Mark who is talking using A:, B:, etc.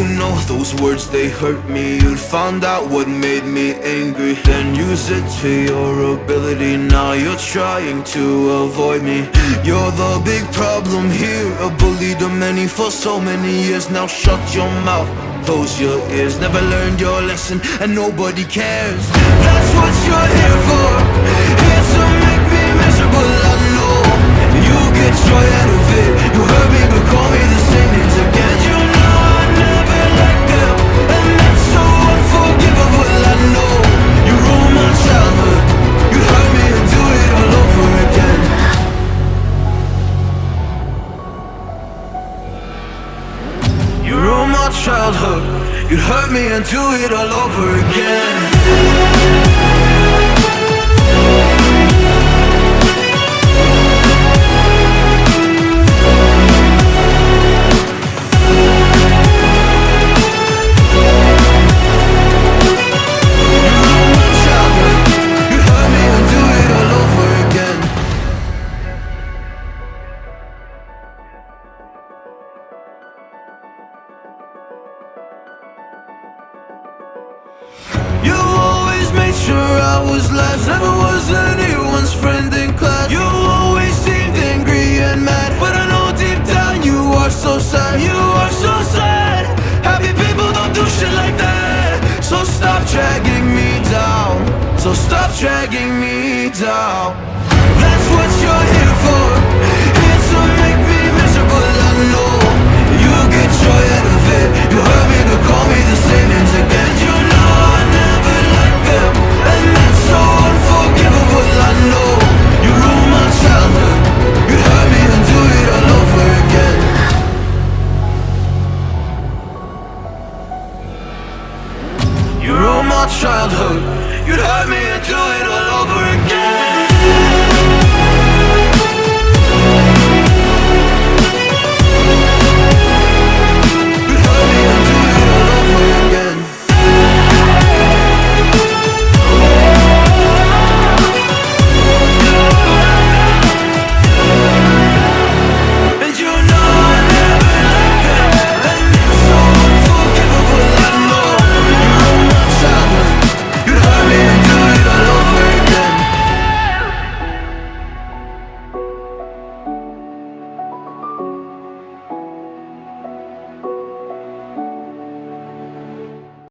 A: know those words, they hurt me. You'd found out what made me angry, then use it to your ability. Now you're trying to avoid me. You're the big problem here, a bully to many for so many years. Now shut your mouth, close your ears. Never learned your lesson and nobody cares. That's what you're here for, here to make me miserable. I know you get joy out of it. You hurt me but call me the same names again. You know I never liked them, and that's so unforgivable. I know you ruined my childhood. You hurt me and do it all over again. You ruined my childhood. You hurt me and do it all over again. You always made sure I was last, never was anyone's friend in class. You always seemed angry and mad, but I know deep down you are so sad. You are so sad. Happy people don't do shit like that. So stop dragging me down, so stop dragging me down. That's what you're here for, here to make me miserable. I know you get joy out of it. You hurt me but call me the same names again. You know I never liked them, and that's so unforgivable. I know you ruined my childhood. You hurt me and do it all over again. You ruined my childhood. You'd hurt me and do it all over again.